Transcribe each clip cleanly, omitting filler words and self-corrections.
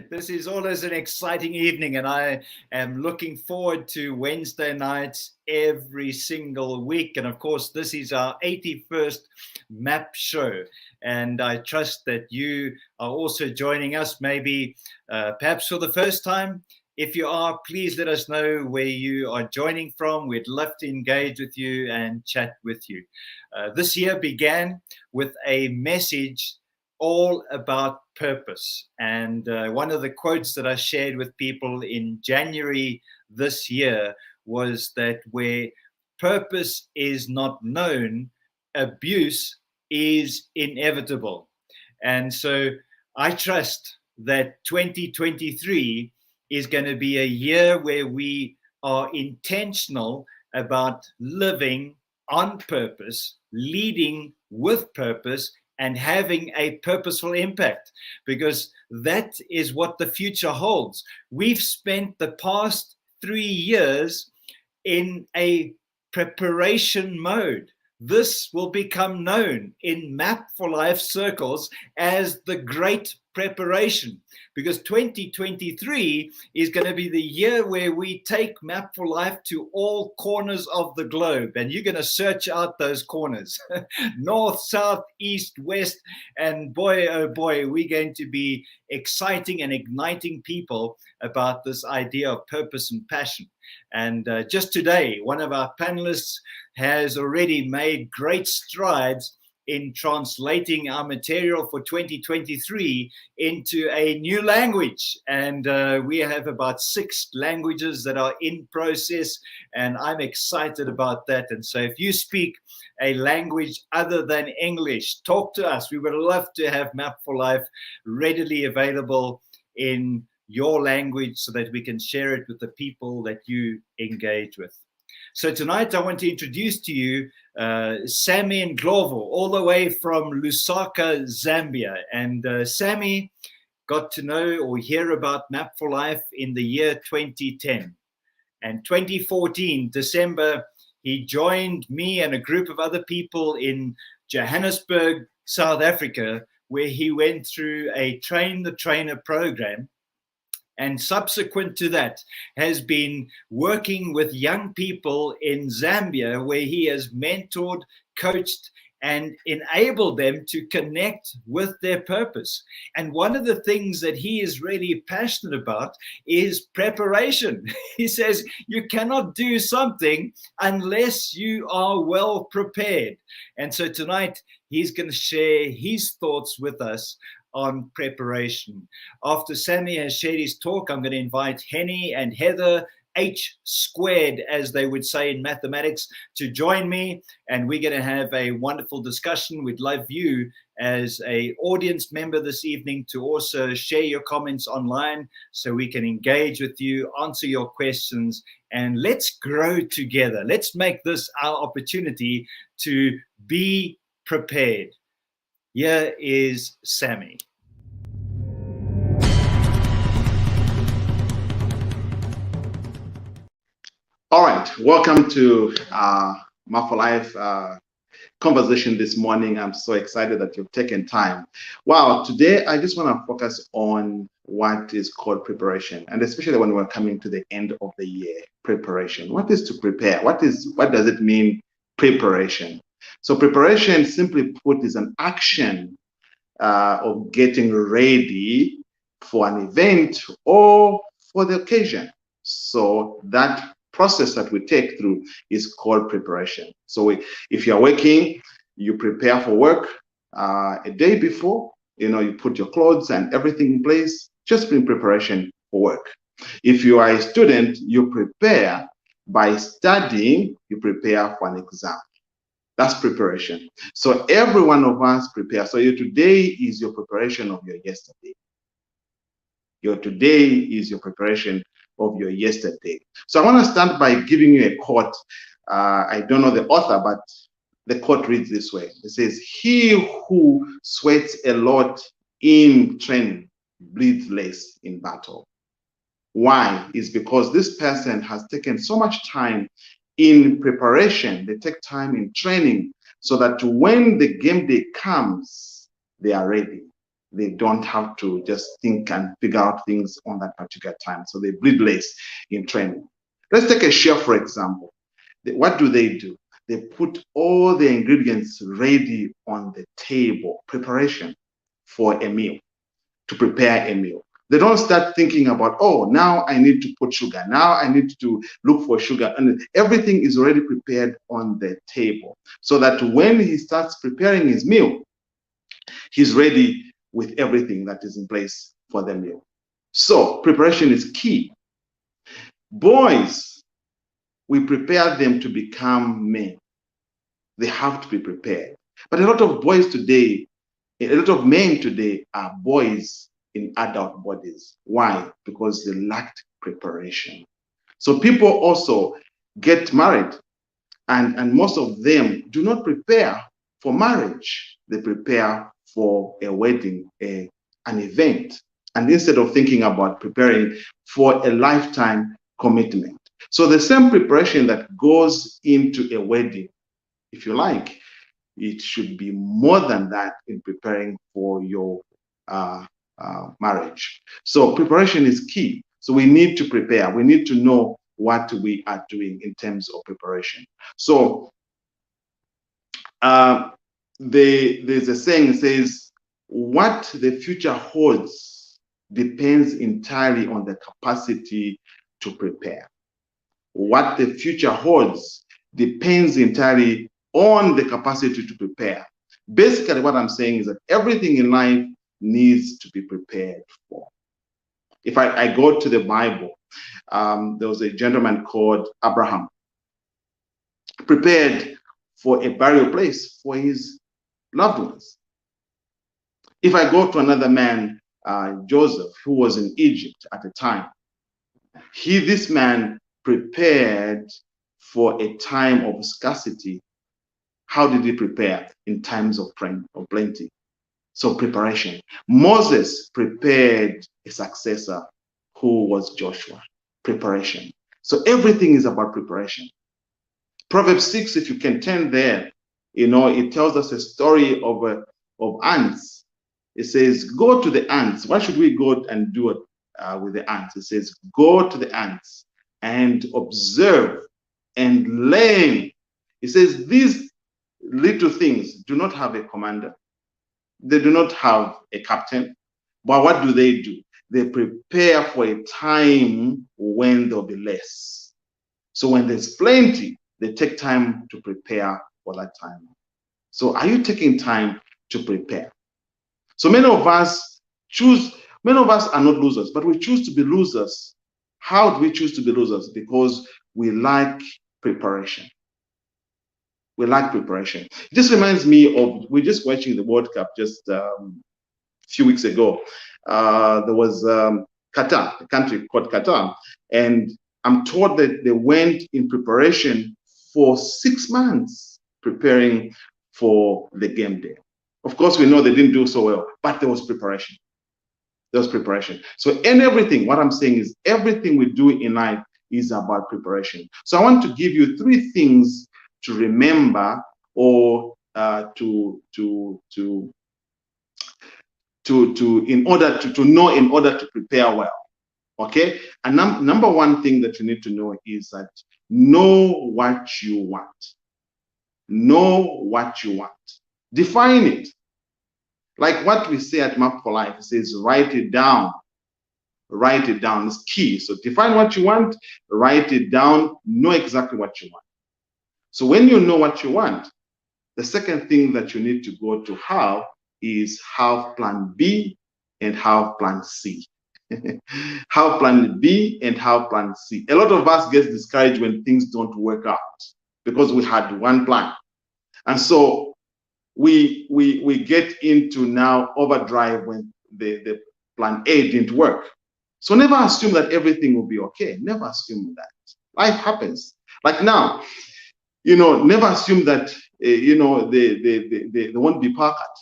This is always an exciting evening, and I am looking forward to Wednesday nights every single week. And of course, this is our 81st MAP show. And I trust that you are also joining us, maybe perhaps for the first time. If you are, please let us know where you are joining from. We'd love to engage with you and chat with you. This year began with a message all about purpose. And one of the quotes that I shared with people in January this year was that where purpose is not known, abuse is inevitable. And so I trust that 2023 is going to be a year where we are intentional about living on purpose, leading with purpose, and having a purposeful impact, because that is what the future holds. We've spent the past 3 years in a preparation mode. This will become known in Map for Life circles as the Great Preparation, because 2023 is going to be the year where we take Map for Life to all corners of the globe, and you're going to search out those corners north, south, east, west, and boy, oh boy, we're going to be exciting and igniting people about this idea of purpose and passion. And just today, one of our panelists has already made great strides in translating our material for 2023 into a new language. And we have about 6 languages that are in process, and I'm excited about that. And so if you speak a language other than English, talk to us. We would love to have Map for Life readily available in your language so that we can share it with the people that you engage with. So tonight I want to introduce to you Sammie and Ndhlovu, all the way from Lusaka, Zambia. And Sammie got to know or hear about Map for Life in the year 2010. And 2014, December, he joined me and a group of other people in Johannesburg, South Africa, where he went through a Train the Trainer program. And subsequent to that has been working with young people in Zambia, where he has mentored, coached, and enabled them to connect with their purpose. And one of the things that he is really passionate about is preparation. He says, you cannot do something unless you are well prepared. And so tonight, he's going to share his thoughts with us on preparation. After Sammie has shared his talk, I'm going to invite Henny and Heather, H squared, as they would say in mathematics, to join me, and we're going to have a wonderful discussion. We'd love you as an audience member this evening to also share your comments online so we can engage with you, answer your questions, and let's grow together. Let's make this our opportunity to be prepared. Here is Sammie. All right, welcome to Map for Life conversation this morning. I'm so excited that you've taken time. Wow, today I just want to focus on what is called preparation, and especially when we're coming to the end of the year, preparation. What is to prepare? What does it mean, preparation? So preparation, simply put, is an action of getting ready for an event or for the occasion. So that process that we take through is called preparation. So if you're working, you prepare for work a day before, you put your clothes and everything in place, just in preparation for work. If you are a student, you prepare by studying, you prepare for an exam. That's preparation. So every one of us prepare. So your today is your preparation of your yesterday. Your today is your preparation of your yesterday. So I want to start by giving you a quote. I don't know the author, but the quote reads this way. It says, "He who sweats a lot in training bleeds less in battle." Why? Is because this person has taken so much time in preparation. They take time in training so that when the game day comes, they are ready. They don't have to just think and figure out things on that particular time. So they bleed less in training. Let's take a chef, for example. What do? They put all the ingredients ready on the table, preparation for a meal, to prepare a meal. They don't start thinking about, oh, now I need to put sugar. Now I need to look for sugar. And everything is already prepared on the table so that when he starts preparing his meal, he's ready with everything that is in place for the meal. So preparation is key. Boys, we prepare them to become men. They have to be prepared. But a lot of boys today, a lot of men today are boys in adult bodies. Why? Because they lacked preparation. So people also get married, and most of them do not prepare for marriage. They prepare for a wedding, an event, and instead of thinking about preparing for a lifetime commitment. So the same preparation that goes into a wedding, if you like, it should be more than that in preparing for your marriage. So preparation is key. So we need to prepare. We need to know what we are doing in terms of preparation. So there's a saying that says, what the future holds depends entirely on the capacity to prepare. What the future holds depends entirely on the capacity to prepare. Basically, what I'm saying is that everything in life needs to be prepared for. If I go to the Bible, there was a gentleman called Abraham, prepared for a burial place for his loved ones. If I go to another man, Joseph, who was in Egypt at the time, this man prepared for a time of scarcity. How did he prepare? In times of plenty. So preparation. Moses prepared a successor who was Joshua. Preparation. So everything is about preparation. Proverbs 6, if you can turn there, it tells us a story of ants. It says, go to the ants. Why should we go and do it with the ants? It says, go to the ants and observe and learn. It says, these little things do not have a commander. They do not have a captain. But what do? They prepare for a time when there'll be less. So when there's plenty, they take time to prepare for that time. So are you taking time to prepare? So many of us are not losers, but we choose to be losers. How do we choose to be losers? Because we lack preparation. We lack preparation. It just reminds me of, we're just watching the World Cup just a few weeks ago. There was Qatar, a country called Qatar, and I'm told that they went in preparation for 6 months preparing for the game day. Of course, we know they didn't do so well, but there was preparation. There was preparation. So in everything, what I'm saying is everything we do in life is about preparation. So I want to give you 3 things to remember, or in order to know, in order to prepare well. Okay. And number 1 thing that you need to know is that know what you want. Know what you want. Define it. Like what we say at Map for Life, it says write it down. Write it down is key. So define what you want, write it down, know exactly what you want. So when you know what you want, the second thing that you need to go to have is have plan B and have plan C. Have plan B and have plan C. A lot of us get discouraged when things don't work out because we had one plan. And so we get into now overdrive when the plan A didn't work. So never assume that everything will be okay. Never assume that. Life happens. Like now, never assume that, there won't be power cut.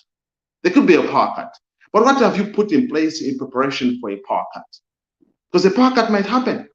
There could be a power cut. But what have you put in place in preparation for a power cut? Because a power cut might happen.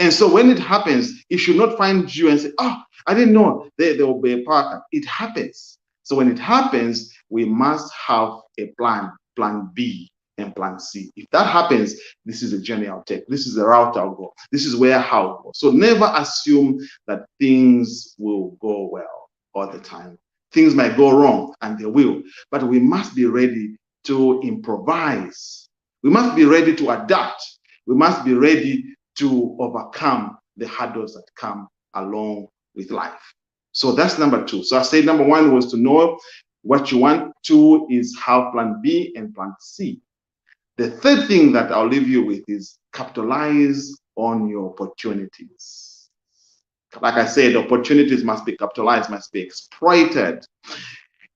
And so when it happens, it should not find you and say, oh, I didn't know there will be a power cut. It happens. So when it happens, we must have a plan plan B and plan C. If that happens, this is a journey I'll take. This is the route I'll go. This is where I'll go. So never assume that things will go well all the time. Things might go wrong, and they will, but we must be ready to improvise. We must be ready to adapt. We must be ready to overcome the hurdles that come along with life. So that's number 2. So I said number 1 was to know what you want. 2 is have plan B and plan C. The third thing that I'll leave you with is capitalize on your opportunities. Like I said, opportunities must be capitalized, must be exploited.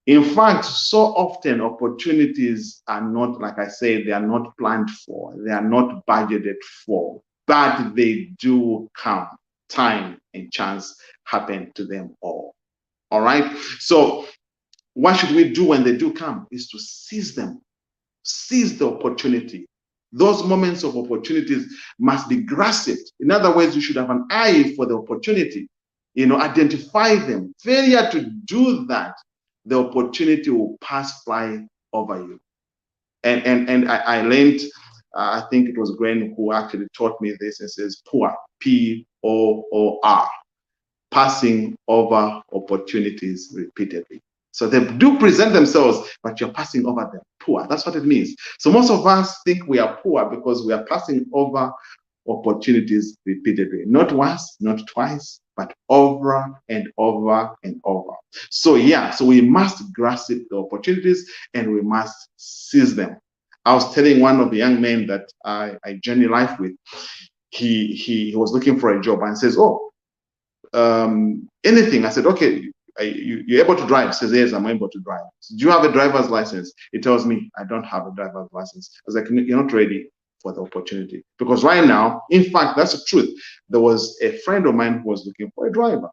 In fact, so often opportunities are not, like I said, they are not planned for, they are not budgeted for, but they do come. Time and chance happen to them all. All right? So what should we do when they do come? Is to seize them. Seize the opportunity. Those moments of opportunities must be grasped. In other words, you should have an eye for the opportunity. Identify them. Failure to do that, the opportunity will pass fly over you. And I learned, I think it was Gwen who actually taught me this. It says poor, P-O-O-R, passing over opportunities repeatedly. So they do present themselves, but you're passing over them. Poor, that's what it means. So most of us think we are poor because we are passing over opportunities repeatedly. Not once, not twice, but over and over and over. So so we must grasp the opportunities and we must seize them. I was telling one of the young men that I journey life with, he was looking for a job and says, anything. I said, okay, you're able to drive? He says, yes, I'm able to drive. So, do you have a driver's license? He tells me, I don't have a driver's license. I was like, you're not ready for the opportunity. Because right now, in fact, that's the truth. There was a friend of mine who was looking for a driver.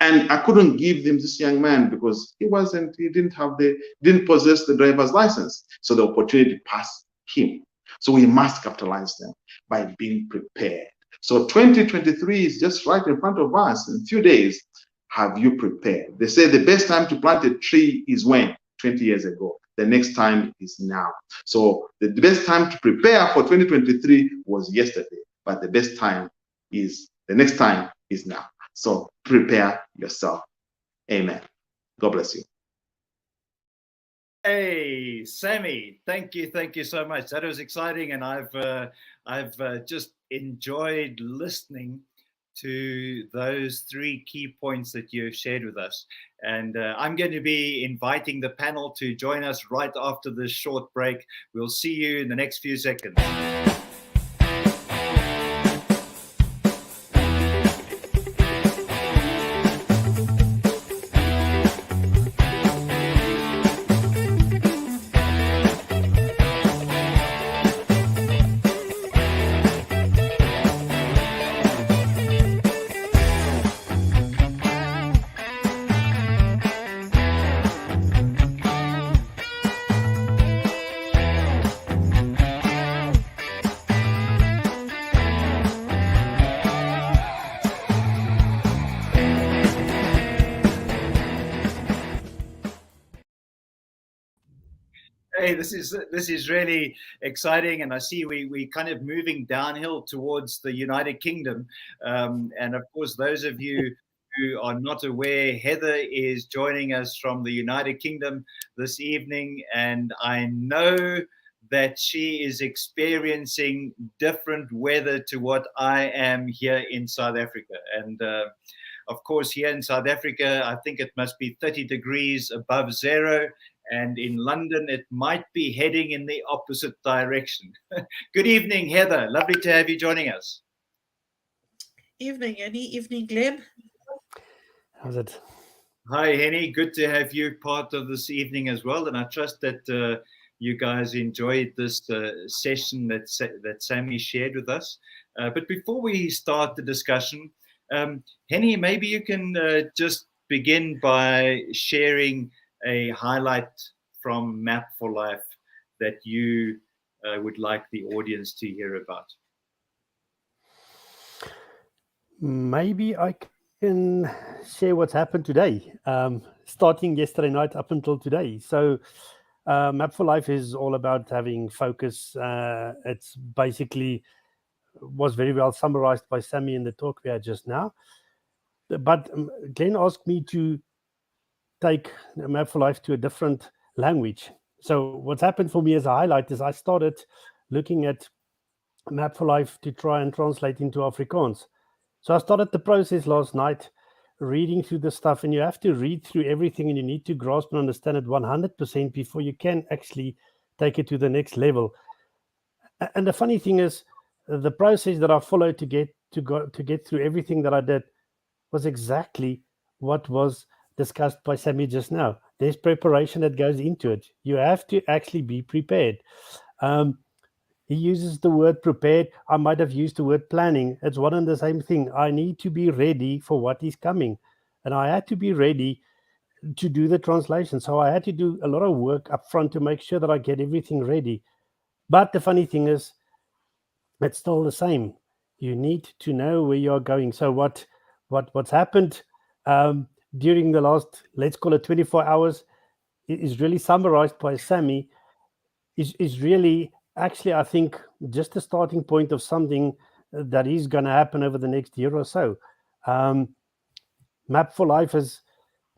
And I couldn't give them this young man because he didn't possess the driver's license. So the opportunity passed him. So we must capitalize them by being prepared. So 2023 is just right in front of us. In a few days, have you prepared? They say the best time to plant a tree is when? 20 years ago. The next time is now. So the best time to prepare for 2023 was yesterday, but the next time is now. So prepare yourself. Amen. God bless you. Hey, Sammie, thank you so much. That was exciting, and I've just enjoyed listening to those 3 key points that you've shared with us. And I'm going to be inviting the panel to join us right after this short break. We'll see you in the next few seconds. Hey, this is really exciting, and I see we kind of moving downhill towards the United Kingdom. And of course, those of you who are not aware, Heather is joining us from the United Kingdom this evening, and I know that she is experiencing different weather to what I am here in South Africa. And of course, here in South Africa, I think it must be 30 degrees above zero. And in London, it might be heading in the opposite direction. Good evening, Heather. Lovely to have you joining us. Evening, Henny. Evening, Glenn. How's it? Hi, Henny. Good to have you part of this evening as well. And I trust that you guys enjoyed this session that Sammie shared with us. But before we start the discussion, Henny, maybe you can just begin by sharing a highlight from Map for Life that you would like the audience to hear about. Maybe I can share what's happened today, starting yesterday night up until today. So Map for Life is all about having focus. It's basically was very well summarized by Sammie in the talk we had just now. But Glenn asked me to take Map for Life to a different language. So what's happened for me as a highlight is I started looking at Map for Life to try and translate into Afrikaans. So I started the process last night, reading through the stuff, and you have to read through everything, and you need to grasp and understand it 100% before you can actually take it to the next level. And the funny thing is, the process that I followed to get through everything that I did was exactly what was discussed by Sammie just now. There's preparation that goes into it. You have to actually be prepared. He uses the word prepared. I might have used the word planning. It's one and the same thing. I need to be ready for what is coming. And I had to be ready to do the translation. So I had to do a lot of work up front to make sure that I get everything ready. But the funny thing is, it's still the same. You need to know where you're going. So what's happened during the last, let's call it 24 hours, is really summarized by Sammie, is really actually, I think, just a starting point of something that is going to happen over the next year or so. Map for Life has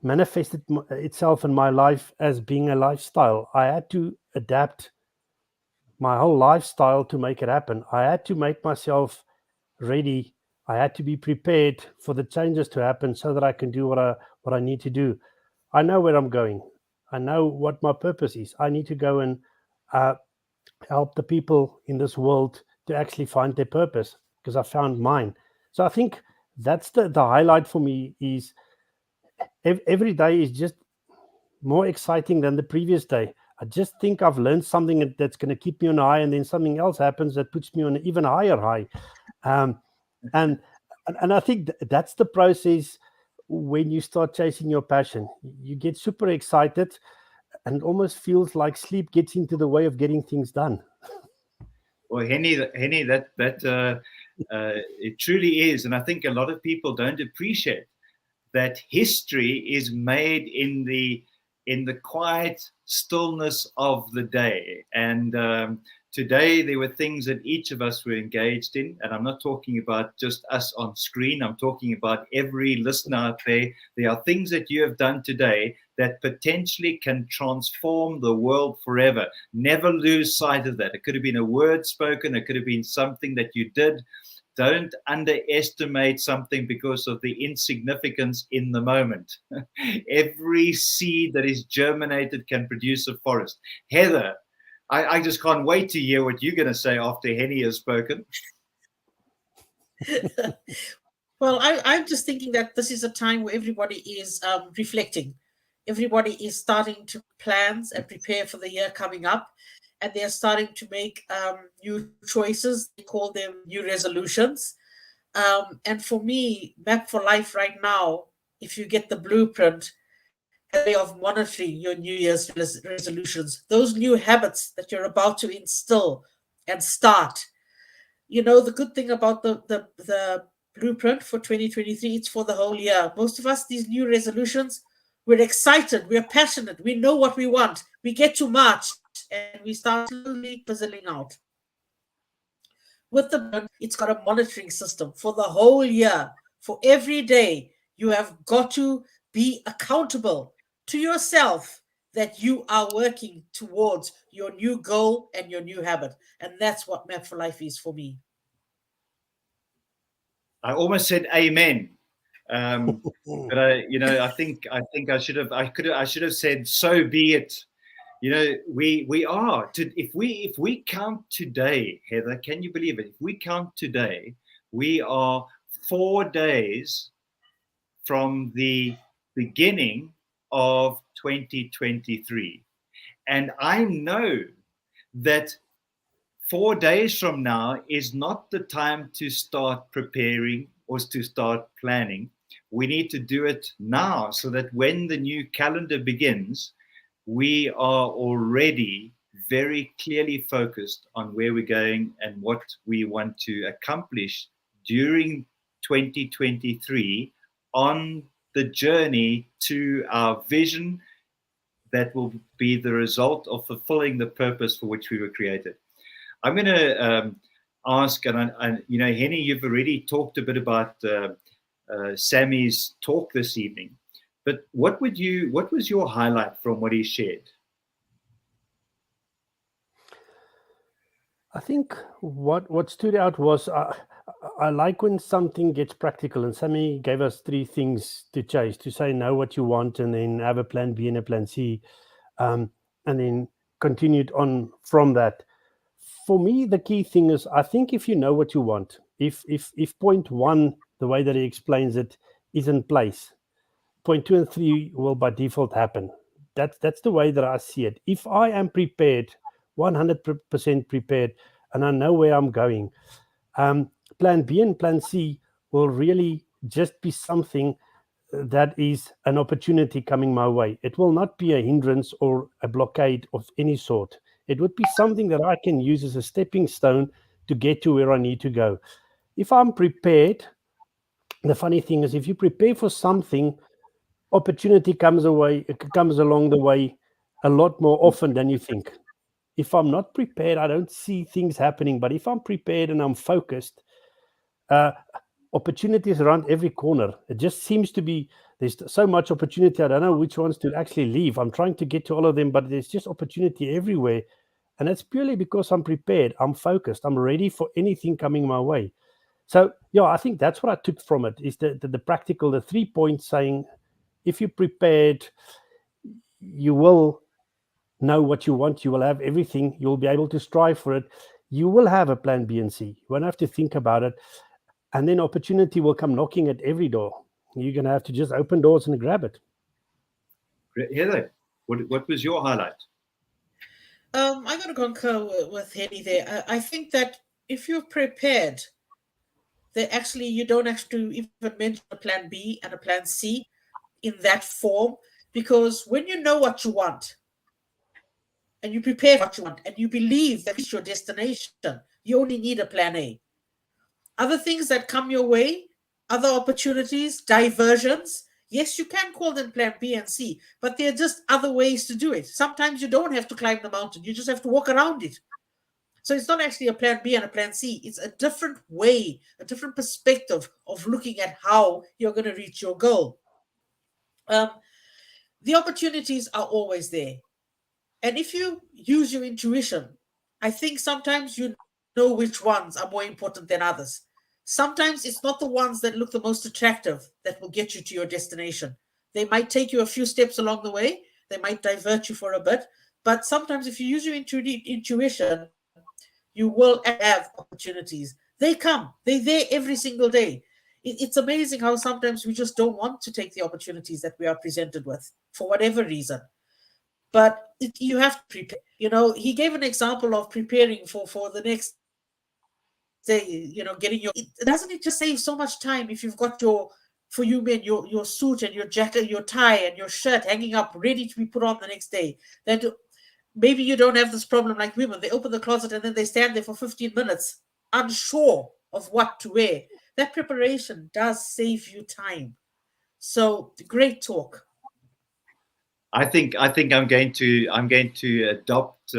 manifested itself in my life as being a lifestyle. I had to adapt my whole lifestyle to make it happen. I had to make myself ready. I had to be prepared for the changes to happen so that I can do what I need to do. I know where I'm going. I know what my purpose is. I need to go and help the people in this world to actually find their purpose, because I found mine. So I think that's the highlight for me. Is every day is just more exciting than the previous day. I just think I've learned something that's going to keep me on a high, and then something else happens that puts me on an even higher high. And I think that's the process. When you start chasing your passion, you get super excited, and almost feels like sleep gets into the way of getting things done. Well, Henny, that it truly is, and I think a lot of people don't appreciate that history is made in the quiet stillness of the day. And today there were things that each of us were engaged in, and I'm not talking about just us on screen. I'm talking about every listener out there. There are things that you have done today that potentially can transform the world forever. Never lose sight of that. It could have been a word spoken. It could have been something that you did. Don't underestimate something because of the insignificance in the moment. Every seed that is germinated can produce a forest. Heather, I just can't wait to hear what you're going to say after Henny has spoken. Well, I'm just thinking that this is a time where everybody is reflecting. Everybody is starting to plans and prepare for the year coming up, and they're starting to make new choices. They call them new resolutions. And for me, Map for Life right now, if you get the blueprint, a way of monitoring your New Year's resolutions, those new habits that you're about to instill and start. You know, the good thing about the blueprint for 2023, it's for the whole year. Most of us, these new resolutions, we're excited, we're passionate, we know what we want. We get to March and we start slowly fizzling out. With the blueprint, it's got a monitoring system for the whole year. For every day, you have got to be accountable to yourself that you are working towards your new goal and your new habit. And that's what Map for Life is for me. I almost said amen. But I think I should have said so be it. You know, we are if we count today, Heather, can you believe it? If we count today, we are 4 days from the beginning of 2023. And I know that 4 days from now is not the time to start preparing or to start planning. We need to do it now so that when the new calendar begins, we are already very clearly focused on where we're going and what we want to accomplish during 2023 on the journey to our vision that will be the result of fulfilling the purpose for which we were created. I'm going to ask, and you know, Henny, you've already talked a bit about Sammie's talk this evening, but what was your highlight from what he shared? I think what stood out was I like when something gets practical, and Sammie gave us 3 things to chase, to say know what you want, and then have a plan B and a plan C, and then continued on from that. For me, the key thing is, I think if you know what you want, if point 1, the way that he explains it, is in place, point 2 and 3 will by default happen. That's the way that I see it. If I am prepared, 100% prepared, and I know where I'm going, plan B and plan C will really just be something that is an opportunity coming my way. It will not be a hindrance or a blockade of any sort. It would be something that I can use as a stepping stone to get to where I need to go. If I'm prepared, the funny thing is, if you prepare for something, opportunity comes along the way a lot more often than you think. If I'm not prepared, I don't see things happening. But if I'm prepared and I'm focused, opportunities around every corner. It just seems to be, there's so much opportunity. I don't know which ones to actually leave. I'm trying to get to all of them, but there's just opportunity everywhere. And that's purely because I'm prepared, I'm focused, I'm ready for anything coming my way. So, yeah, I think that's what I took from it, is the practical, the 3 points saying, if you're prepared, you will know what you want, you will have everything, you'll be able to strive for it, you will have a plan B and C, you won't have to think about it, and then opportunity will come knocking at every door. You're going to have to just open doors and grab it. Heather, what was your highlight? I'm going to concur with Henny there. I think that if you're prepared, that actually you don't have to even mention a plan B and a plan C in that form, because when you know what you want and you prepare for what you want and you believe that it's your destination, you only need a plan A. Other things that come your way, other opportunities, diversions, yes, you can call them plan B and C, but there are just other ways to do it. Sometimes you don't have to climb the mountain, you just have to walk around it. So it's not actually a plan B and a plan C. It's a different way, a different perspective of looking at how you're going to reach your goal. The opportunities are always there. And if you use your intuition, I think sometimes you know which ones are more important than others. Sometimes it's not the ones that look the most attractive that will get you to your destination. They might take you a few steps along the way, they might divert you for a bit, but sometimes if you use your intuition, you will have opportunities. They come, they're there every single day. It's amazing how sometimes we just don't want to take the opportunities that we are presented with for whatever reason. But you have to prepare. You know, he gave an example of preparing for the next day, you know, getting your, doesn't it just save so much time if you've got for you men, your suit and your jacket, your tie and your shirt hanging up ready to be put on the next day? That maybe you don't have this problem like women. They open the closet and then they stand there for 15 minutes unsure of what to wear. That preparation does save you time. So great talk. I think I'm going to adopt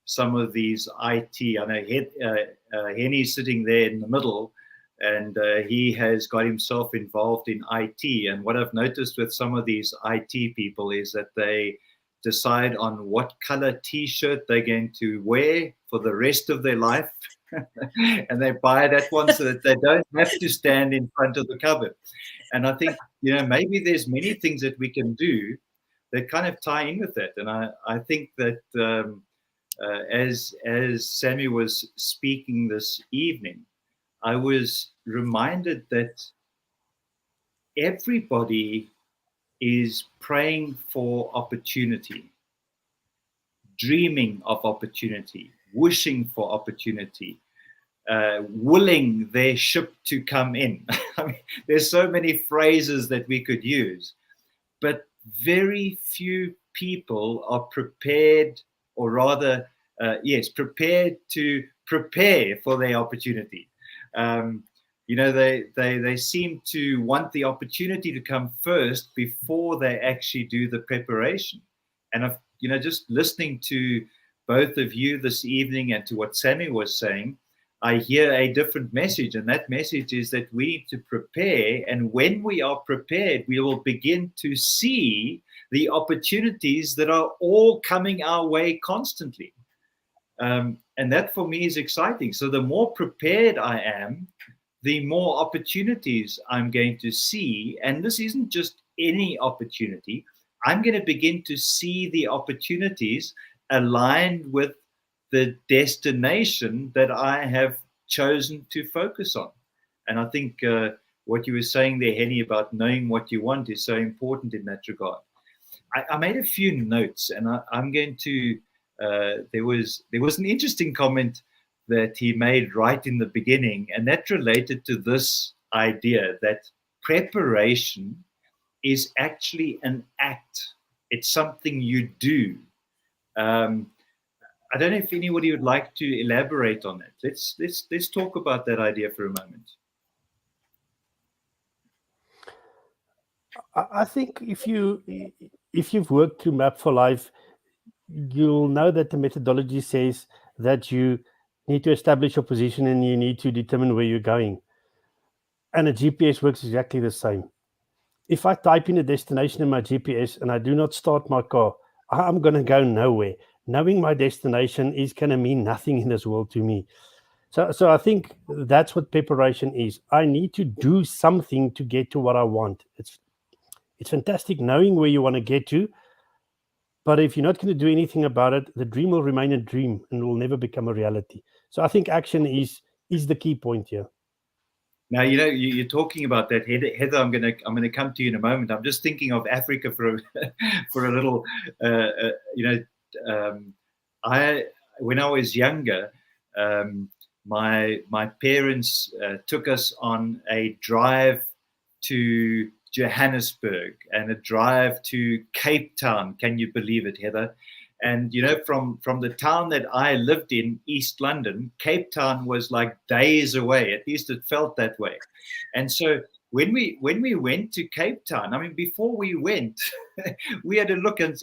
some of these IT. I know Henny's sitting there in the middle, and he has got himself involved in IT. And what I've noticed with some of these IT people is that they decide on what color T-shirt they're going to wear for the rest of their life. And they buy that one so that they don't have to stand in front of the cupboard. And I think, you know, maybe there's many things that we can do that kind of tie in with that. And I think that as Sammie was speaking this evening, I was reminded that everybody is praying for opportunity, dreaming of opportunity, wishing for opportunity, willing their ship to come in. I mean, there's so many phrases that we could use, but very few people are prepared, or rather, prepared to prepare for their opportunity. You know, they seem to want the opportunity to come first before they actually do the preparation. And I've, just listening to both of you this evening and to what Sammie was saying, I hear a different message. And that message is that we need to prepare. And when we are prepared, we will begin to see the opportunities that are all coming our way constantly. And that for me is exciting. So the more prepared I am, the more opportunities I'm going to see. And this isn't just any opportunity. I'm going to begin to see the opportunities aligned with the destination that I have chosen to focus on. And I think what you were saying there, Henny, about knowing what you want is so important in that regard. I made a few notes, and I'm going to, there was an interesting comment that he made right in the beginning, and that related to this idea that preparation is actually an act. It's something you do. I don't know if anybody would like to elaborate on that. Let's talk about that idea for a moment. I think if you've worked through Map for Life, you'll know that the methodology says that you need to establish your position and you need to determine where you're going. And a GPS works exactly the same. If I type in a destination in my GPS and I do not start my car, I'm going to go nowhere. Knowing my destination is going to mean nothing in this world to me. So I think that's what preparation is. I need to do something to get to what I want. It's fantastic knowing where you want to get to, but if you're not going to do anything about it, the dream will remain a dream and will never become a reality. So I think action is the key point here. Now, you're talking about that, Heather. I'm gonna come to you in a moment. I'm just thinking of Africa for a little. When I was younger, my parents took us on a drive to Johannesburg and a drive to Cape Town. Can you believe it, Heather? And from the town that I lived in, East London, Cape Town was like days away. At least it felt that way. And so when we went to Cape Town, I mean, before we went, we had to look and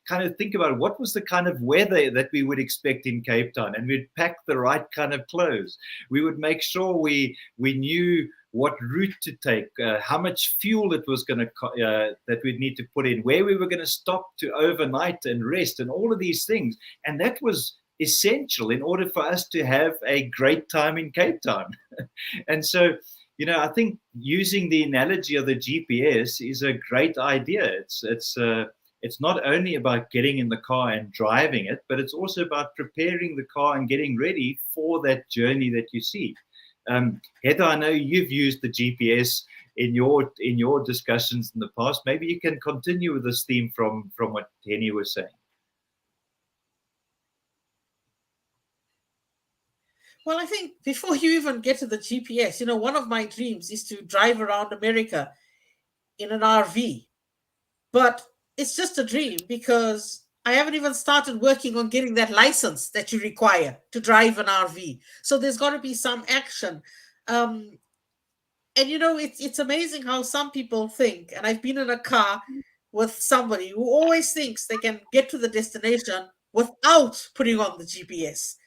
kind of think about what was the kind of weather that we would expect in Cape Town, and we'd pack the right kind of clothes. We would make sure we knew what route to take, how much fuel it was going to that we'd need to put in, where we were going to stop to overnight and rest, and all of these things. And that was essential in order for us to have a great time in Cape Town. And so, I think using the analogy of the GPS is a great idea. It's not only about getting in the car and driving it, but it's also about preparing the car and getting ready for that journey that you see. Heather, I know you've used the GPS in your discussions in the past. Maybe you can continue with this theme from what Henny was saying. Well, I think before you even get to the GPS, one of my dreams is to drive around America in an RV. But it's just a dream because I haven't even started working on getting that license that you require to drive an RV. So there's got to be some action. And it's amazing how some people think, and I've been in a car with somebody who always thinks they can get to the destination without putting on the GPS.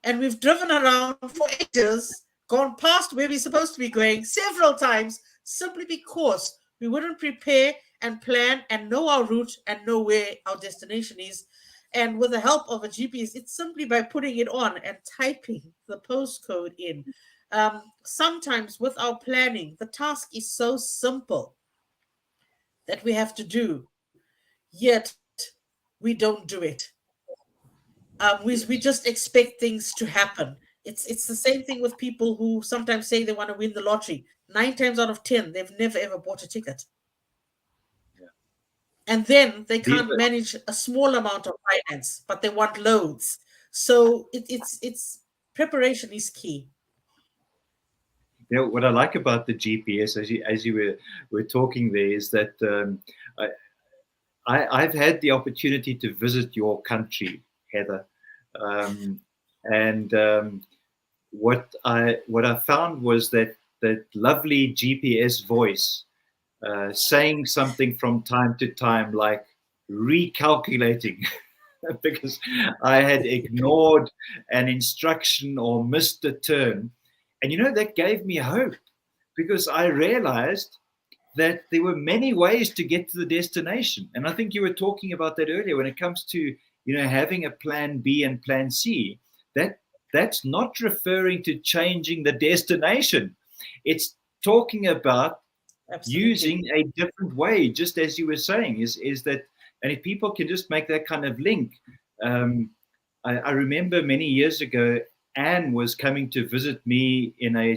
And we've driven around for ages, gone past where we're supposed to be going several times, simply because we wouldn't prepare and plan and know our route and know where our destination is. And with the help of a GPS, it's simply by putting it on and typing the postcode in. Sometimes with our planning, the task is so simple that we have to do, yet we don't do it. We just expect things to happen. It's the same thing with people who sometimes say they want to win the lottery. 9 times out of 10, they've never ever bought a ticket. And then they can't manage a small amount of finance, but they want loads. So it's preparation is key. What I like about the GPS, as you were talking there, is that I've had the opportunity to visit your country, Heather, and what I found was that lovely GPS voice saying something from time to time, like recalculating because I had ignored an instruction or missed a turn. And that gave me hope, because I realized that there were many ways to get to the destination. And I think you were talking about that earlier when it comes to, having a plan B and plan C. That's not referring to changing the destination. It's talking about using a different way, just as you were saying, is that, and if people can just make that kind of link. I remember many years ago, Anne was coming to visit me in a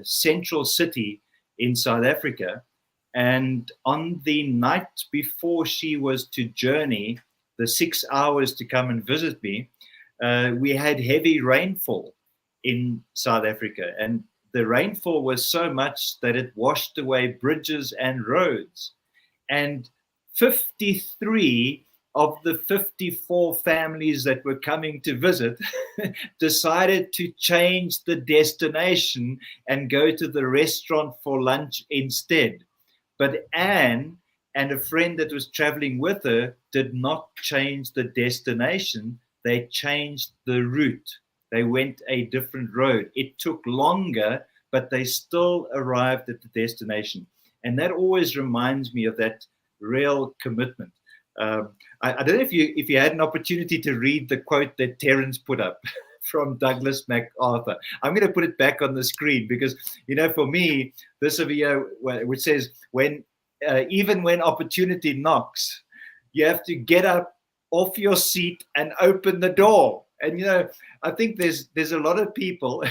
central city in South Africa. And on the night before she was to journey the 6 hours to come and visit me, we had heavy rainfall in South Africa. And the rainfall was so much that it washed away bridges and roads. And 53 of the 54 families that were coming to visit decided to change the destination and go to the restaurant for lunch instead. But Anne and a friend that was traveling with her did not change the destination. They changed the route. They went a different road. It took longer, but they still arrived at the destination. And that always reminds me of that real commitment. I don't know if you had an opportunity to read the quote that Terence put up from Douglas MacArthur. I'm going to put it back on the screen because, for me, this video, which says, even when opportunity knocks, you have to get up off your seat and open the door. And, I think there's a lot of people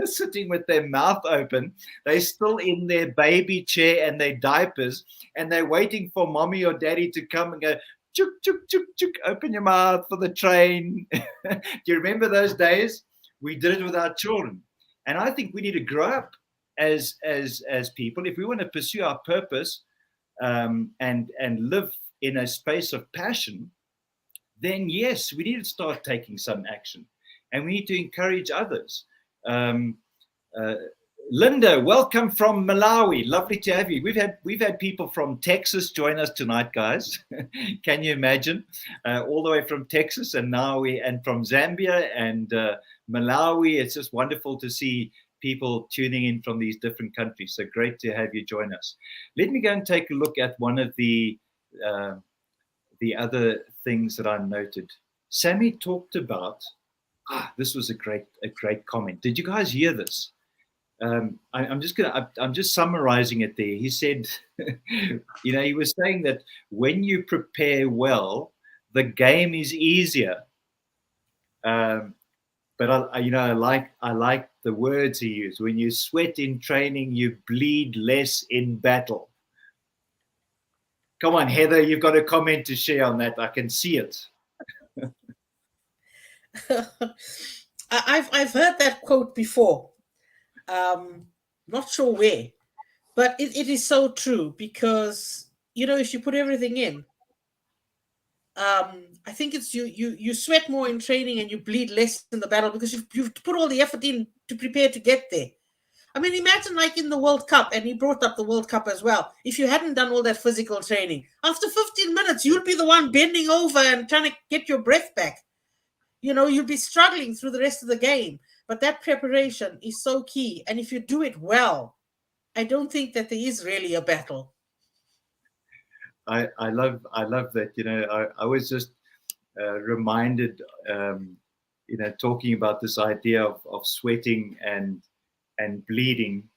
sitting with their mouth open. They're still in their baby chair and their diapers, and they're waiting for mommy or daddy to come and go, chuk, chuk, chuk, chuk, open your mouth for the train. Do you remember those days? We did it with our children. And I think we need to grow up as people. If we want to pursue our purpose and live in a space of passion, then yes, we need to start taking some action. And we need to encourage others. Linda, welcome from Malawi. Lovely to have you. We've had people from Texas join us tonight, guys. Can you imagine? All the way from Texas, and now and from Zambia and Malawi. It's just wonderful to see people tuning in from these different countries. So great to have you join us. Let me go and take a look at one of the other things that I noted. Sammie talked about. This was a great comment. Did you guys hear this? I'm just summarizing it there. He said, he was saying that when you prepare well, the game is easier. But I like the words he used. When you sweat in training, you bleed less in battle. Come on, Heather, you've got a comment to share on that. I can see it. I've heard that quote before. Not sure where, but it is so true because if you put everything in, I think it's you sweat more in training and you bleed less in the battle because you've put all the effort in to prepare to get there. I mean, imagine like in the World Cup, and he brought up the World Cup as well. If you hadn't done all that physical training, after 15 minutes, you'll be the one bending over and trying to get your breath back. You'll be struggling through the rest of the game. But that preparation is so key. And if you do it well, I don't think that there is really a battle. I love that. I was just reminded, talking about this idea of sweating and bleeding.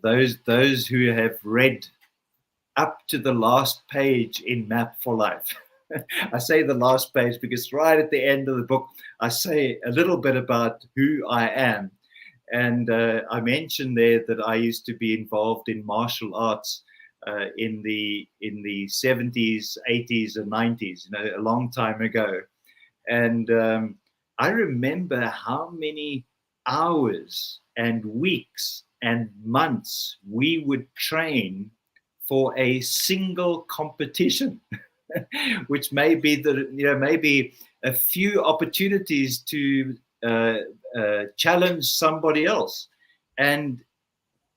Those who have read up to the last page in Map for Life. I say the last page because right at the end of the book, I say a little bit about who I am. And I mentioned there that I used to be involved in martial arts in the 70s, 80s, and 90s, a long time ago. And I remember how many hours and weeks and months we would train for a single competition. Which may be maybe a few opportunities to challenge somebody else, and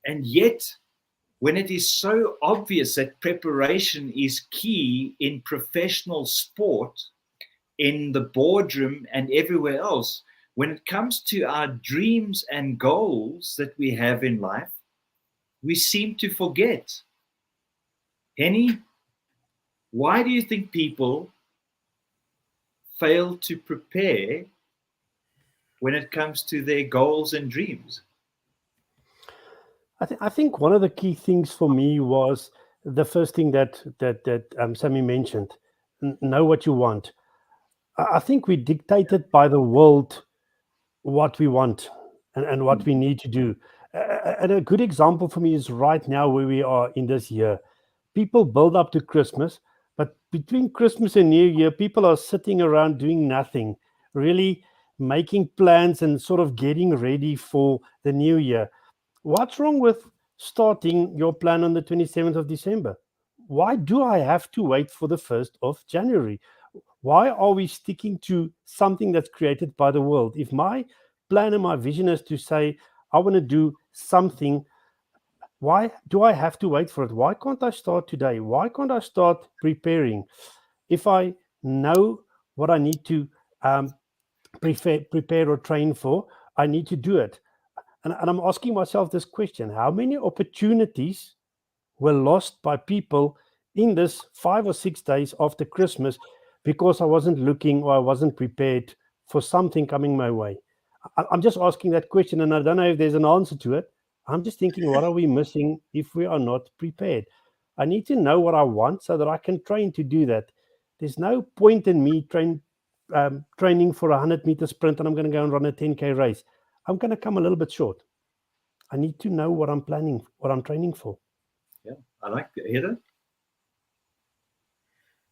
yet when it is so obvious that preparation is key in professional sport, in the boardroom and everywhere else, when it comes to our dreams and goals that we have in life, we seem to forget. Henny, why do you think people fail to prepare when it comes to their goals and dreams? I think one of the key things for me was the first thing that Sammie mentioned: know what you want. I think we're dictated by the world what we want and what we need to do. And a good example for me is right now where we are in this year. People build up to Christmas, but between Christmas and New Year, people are sitting around doing nothing, really making plans and sort of getting ready for the new year. What's wrong with starting your plan on the 27th of December? Why do I have to wait for the 1st of January? Why are we sticking to something that's created by the world? If my plan and my vision is to say, I want to do something, why do I have to wait for it? Why can't I start today? Why can't I start preparing? If I know what I need to prepare or train for, I need to do it. And I'm asking myself this question: how many opportunities were lost by people in this 5 or 6 days after Christmas because I wasn't looking or I wasn't prepared for something coming my way? I'm just asking that question, and I don't know if there's an answer to it. I'm just thinking, what are we missing if we are not prepared? I need to know what I want so that I can train to do that. There's no point in me training for a 100-meter sprint and I'm going to go and run a 10K race. I'm going to come a little bit short. I need to know what I'm planning, what I'm training for. Yeah, I like it. Heather?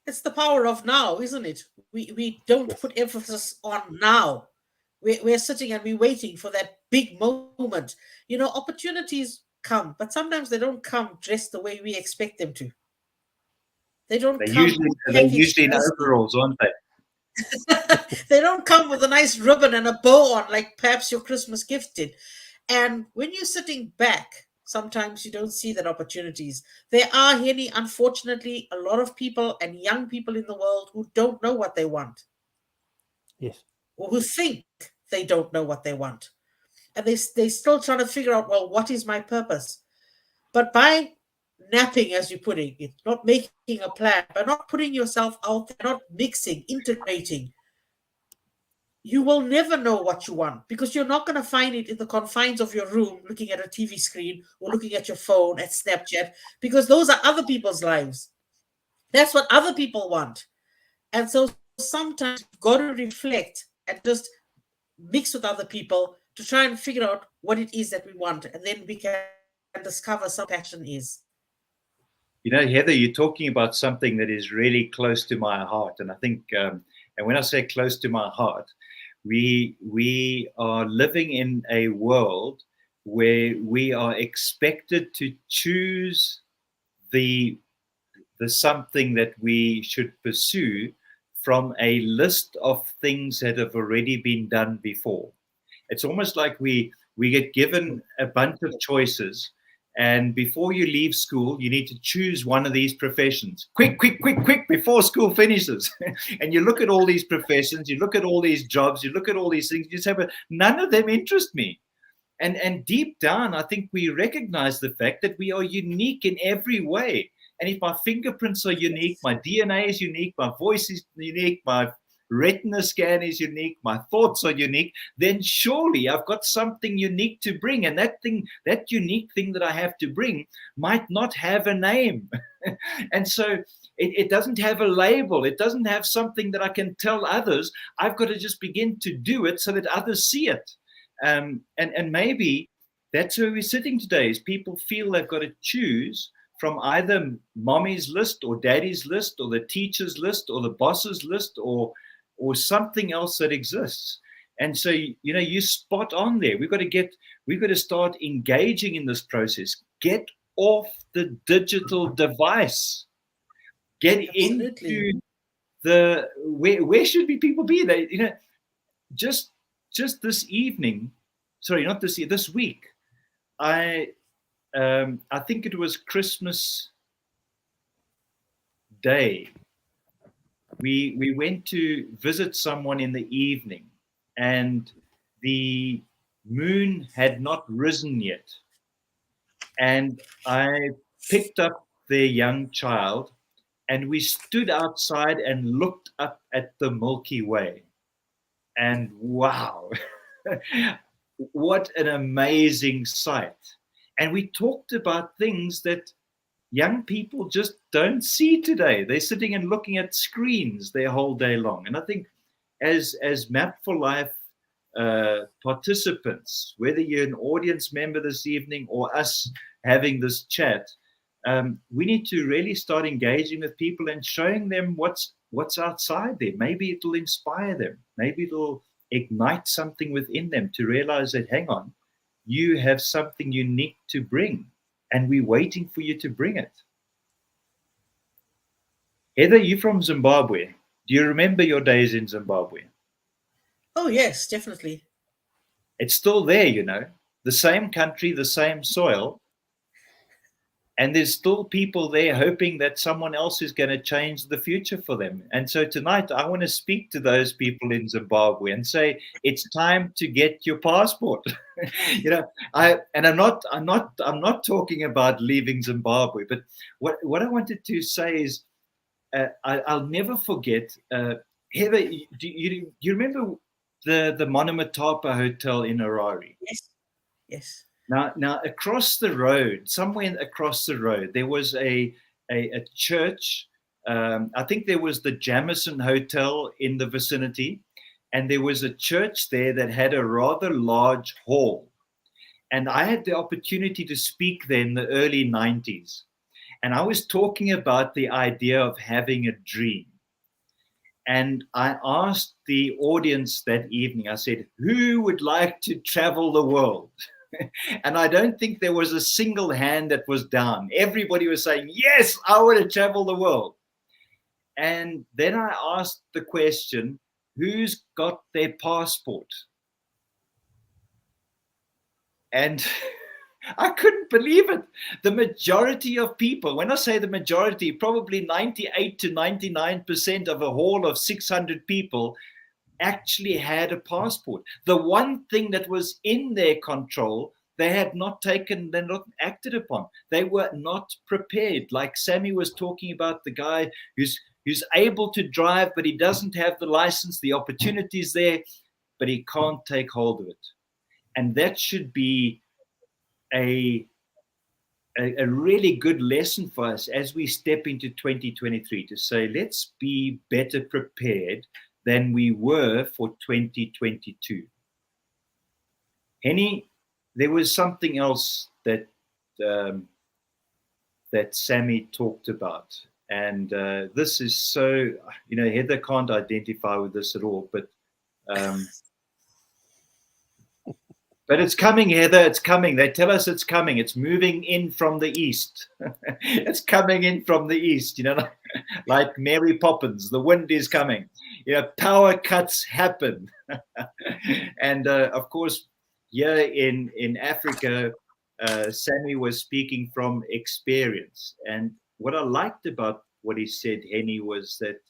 It's the power of now, isn't it? We don't put emphasis on now. We're sitting and we're waiting for that big moment. Opportunities come, but sometimes they don't come dressed the way we expect them to. They don't come they're usually in overalls, aren't they? They don't come with a nice ribbon and a bow on like perhaps your Christmas gift did. And when you're sitting back, sometimes you don't see that opportunities. There are, Henny, unfortunately, a lot of people and young people in the world who don't know what they want. Yes. Or who think they don't know what they want. And they're still trying to figure out, well, what is my purpose? But by napping, as you're putting it, not making a plan, by not putting yourself out there, not mixing, integrating, you will never know what you want, because you're not going to find it in the confines of your room looking at a TV screen or looking at your phone at Snapchat, because those are other people's lives. That's what other people want. And so sometimes you've got to reflect and just mix with other people to try and figure out what it is that we want. And then we can discover some passion is. Heather, you're talking about something that is really close to my heart. And I think, and when I say close to my heart, we are living in a world where we are expected to choose the something that we should pursue from a list of things that have already been done before. It's almost like we get given a bunch of choices, and before you leave school, you need to choose one of these professions. Quick, before school finishes. And you look at all these professions, you look at all these jobs, you look at all these things, you say, but none of them interest me. And deep down, I think we recognize the fact that we are unique in every way. And if my fingerprints are unique, my DNA is unique, my voice is unique, my retina scan is unique, my thoughts are unique, then surely I've got something unique to bring. And that unique thing that I have to bring might not have a name. And so it doesn't have a label. It doesn't have something that I can tell others. I've got to just begin to do it so that others see it. And maybe that's where we're sitting today, is people feel they've got to choose from either mommy's list or daddy's list or the teacher's list or the boss's list or something else that exists. And so, you spot on there. We've got to start engaging in this process. Get off the digital device. Get Absolutely. into where should people be? They, just this evening, sorry, not this year, this week, I I think it was Christmas Day. We went to visit someone in the evening, and the moon had not risen yet. And I picked up their young child, and we stood outside and looked up at the Milky Way. And wow, what an amazing sight. And we talked about things that young people just don't see today. They're sitting and looking at screens their whole day long. And I think as Map for Life participants, whether you're an audience member this evening or us having this chat, we need to really start engaging with people and showing them what's outside there. Maybe it'll inspire them. Maybe it'll ignite something within them to realize that, hang on, you have something unique to bring, and we're waiting for you to bring it. Heather, you're from Zimbabwe. Do you remember your days in Zimbabwe? Oh, yes, definitely. It's still there, you know, the same country, the same soil. And there's still people there hoping that someone else is going to change the future for them. And so tonight, I want to speak to those people in Zimbabwe and say, it's time to get your passport. You know, I'm not talking about leaving Zimbabwe, but what I wanted to say is, I'll never forget. Heather, do you remember the Monomatapa Hotel in Harare? Yes. Yes. Now, across the road, somewhere across the road, there was a church. I think there was the Jamison Hotel in the vicinity, and there was a church there that had a rather large hall. And I had the opportunity to speak there in the early 90s. And I was talking about the idea of having a dream. And I asked the audience that evening, I said, who would like to travel the world? And I don't think there was a single hand that was down. Everybody was saying, yes, I want to travel the world. And then I asked the question, who's got their passport? And I couldn't believe it. The majority of people, when I say the majority, probably 98 to 99% of a hall of 600 people actually had a passport. The one thing that was in their control, they had not taken, they're not acted upon. They were not prepared. Like Sammie was talking about, the guy who's able to drive, but he doesn't have the license, the opportunity is there, but he can't take hold of it. And that should be a really good lesson for us as we step into 2023 to say, let's be better prepared than we were for 2022. Henny, there was something else that Sammie talked about, and this is so, you know, Heather can't identify with this at all, but it's coming, Heather, it's coming. They tell us it's coming. It's moving in from the east. It's coming in from the east, you know, like Mary Poppins, the wind is coming. You know, power cuts happen. And of course, here in Africa, Sammie was speaking from experience. And what I liked about what he said, Henny, was that,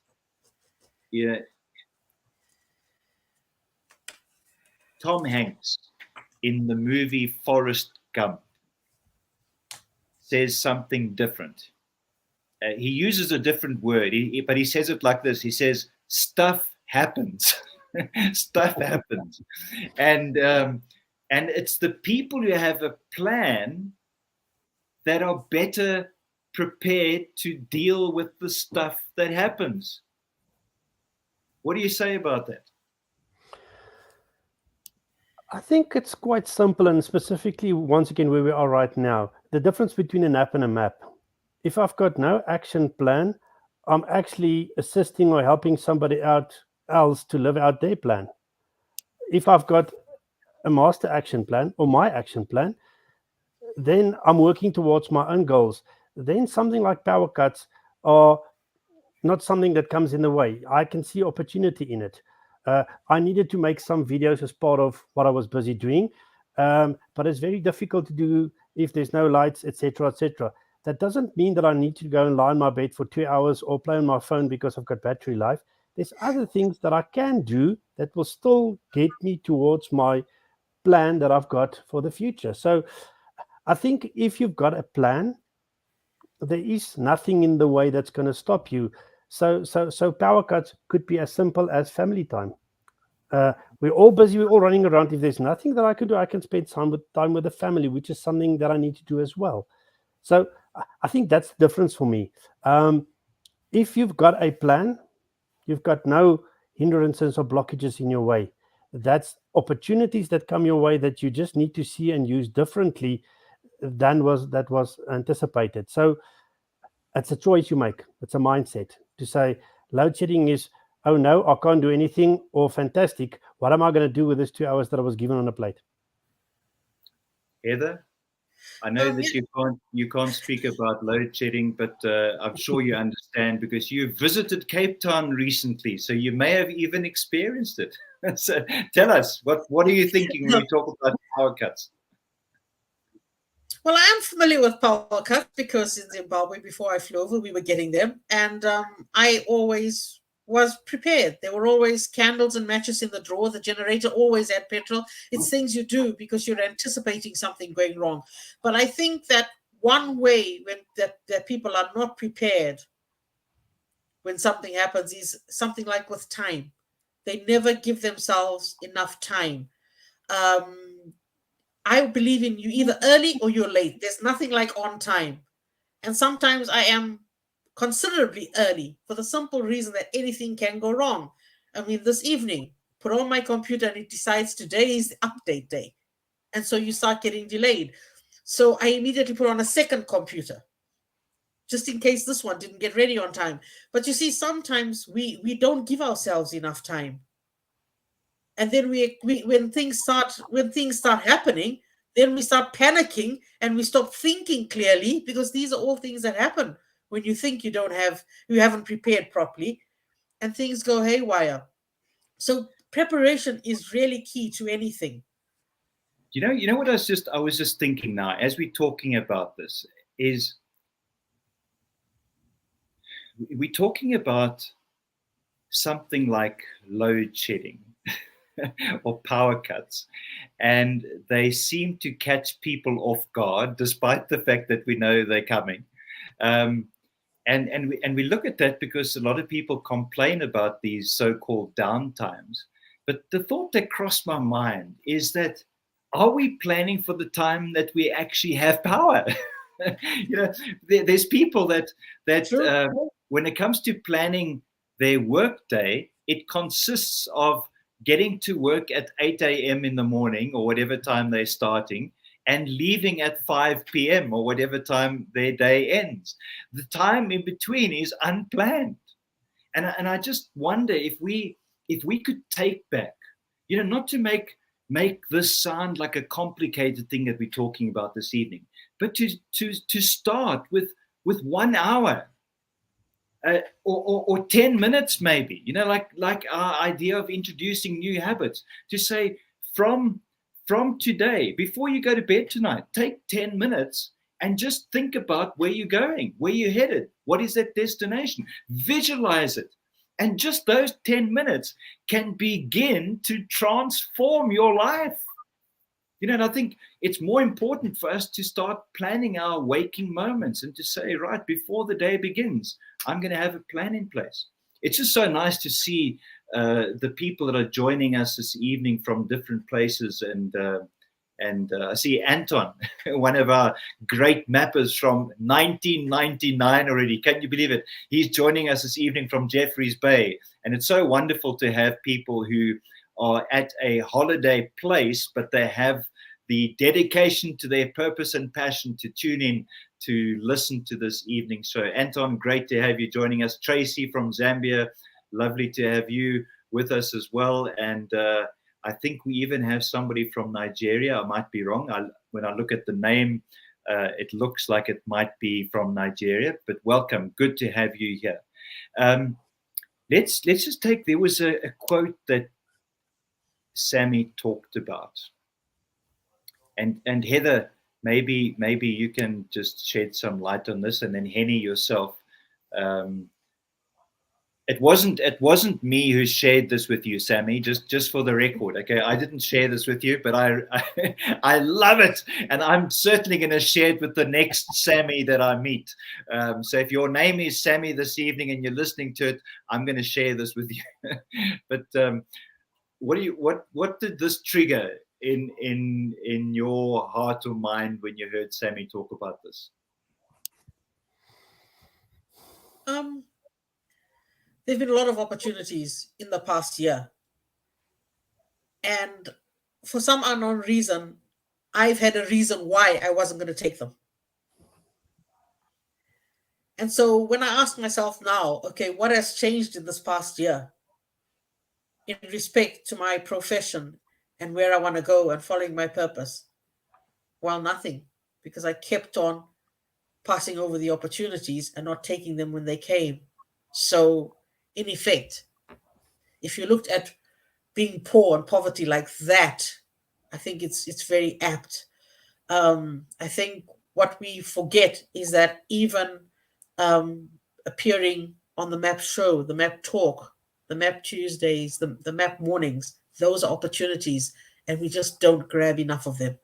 you know, Tom Hanks in the movie Forrest Gump says something different. He uses a different word, but he says it like this. He says, stuff happens. Stuff happens. And it's the people who have a plan that are better prepared to deal with the stuff that happens. What do you say about that? I think it's quite simple, and specifically, once again, where we are right now, the difference between an app and a map. If I've got no action plan, I'm actually assisting or helping somebody else to live out their plan. If I've got a master action plan or my action plan, then I'm working towards my own goals. Then something like power cuts are not something that comes in the way. I can see opportunity in it. I needed to make some videos as part of what I was busy doing. but it's very difficult to do if there's no lights, etc., etc. That doesn't mean that I need to go and lie in my bed for 2 hours or play on my phone because I've got battery life. There's other things that I can do that will still get me towards my plan that I've got for the future. So I think if you've got a plan, there is nothing in the way that's going to stop you. So power cuts could be as simple as family time. We're all busy, we're all running around. If there's nothing that I can do, I can spend time with the family, which is something that I need to do as well. So I think that's the difference for me. If you've got a plan, you've got no hindrances or blockages in your way. That's opportunities that come your way that you just need to see and use differently than was anticipated. So it's a choice you make. It's a mindset to say load shedding is, oh no, I can't do anything, or fantastic, what am I going to do with this 2 hours that I was given on a plate? Heather, I know that you can't speak about load shedding, but I'm sure you understand because you visited Cape Town recently, so you may have even experienced it. So tell us, what are you thinking when we talk about power cuts? Well, I am familiar with power cuts because in Zimbabwe, before I flew over, we were getting them. And I always was prepared. There were always candles and matches in the drawer. The generator always had petrol. It's things you do because you're anticipating something going wrong. But I think that one way that people are not prepared when something happens is something like with time. They never give themselves enough time. I believe in you either early or you're late. There's nothing like on time. And sometimes I am considerably early for the simple reason that anything can go wrong. I mean, this evening, put on my computer and it decides today is the update day. And so you start getting delayed. So I immediately put on a second computer, just in case this one didn't get ready on time. But you see, sometimes we don't give ourselves enough time. And then when things start happening, then we start panicking and we stop thinking clearly, because these are all things that happen when you think you haven't prepared properly, and things go haywire. So preparation is really key to anything. You know what I was just thinking now as we're talking about this is we're talking about something like load shedding or power cuts, and they seem to catch people off guard despite the fact that we know they're coming. And we look at that because a lot of people complain about these so-called downtimes. But the thought that crossed my mind is that, are we planning for the time that we actually have power? There's people that when it comes to planning their work day, it consists of getting to work at 8 a.m. in the morning or whatever time they're starting, and leaving at 5 p.m. or whatever time their day ends. The time in between is unplanned. And I just wonder if we could take back, not to make this sound like a complicated thing that we're talking about this evening, but to start with 1 hour. Or 10 minutes maybe, like our idea of introducing new habits, to say from today, before you go to bed tonight, take 10 minutes and just think about where you're going, where you're headed, what is that destination, visualize it. And just those 10 minutes can begin to transform your life. And I think it's more important for us to start planning our waking moments and to say, right, before the day begins, I'm going to have a plan in place. It's just so nice to see the people that are joining us this evening from different places. And I see Anton, one of our great mappers from 1999 already. Can you believe it? He's joining us this evening from Jeffreys Bay. And it's so wonderful to have people who are at a holiday place, but they have the dedication to their purpose and passion to tune in to listen to this evening show. Anton, great to have you joining us. Tracy from Zambia, lovely to have you with us as well. And I think we even have somebody from Nigeria. I might be wrong. When I look at the name, it looks like it might be from Nigeria, but welcome. Good to have you here. Let's just take, there was a quote that Sammie talked about. And Heather, maybe you can just shed some light on this, and then Henny yourself. It wasn't me who shared this with you, Sammie. Just for the record, okay? I didn't share this with you, but I love it, and I'm certainly going to share it with the next Sammie that I meet. So if your name is Sammie this evening and you're listening to it, I'm going to share this with you. But what did this trigger in your heart or mind when you heard Sammie talk about this? There've been a lot of opportunities in the past year. And for some unknown reason, I've had a reason why I wasn't going to take them. And so when I ask myself now, okay, what has changed in this past year in respect to my profession and where I want to go and following my purpose? Well, nothing, because I kept on passing over the opportunities and not taking them when they came. So in effect, if you looked at being poor and poverty like that, I think it's very apt. I think what we forget is that even appearing on the Map show, the Map talk, the Map Tuesdays, the Map mornings, those are opportunities, and we just don't grab enough of them.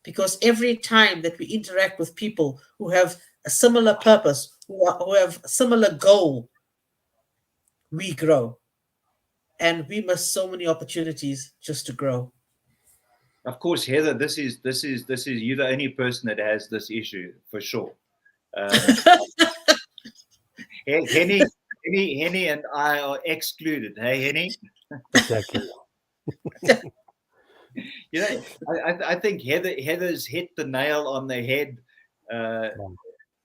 Because every time that we interact with people who have a similar purpose, who have a similar goal, we grow. And we miss so many opportunities just to grow. Of course, Heather, this is you're the only person that has this issue for sure. Henny and I are excluded. Hey, Henny. Exactly. You know, I think Heather's hit the nail on the head,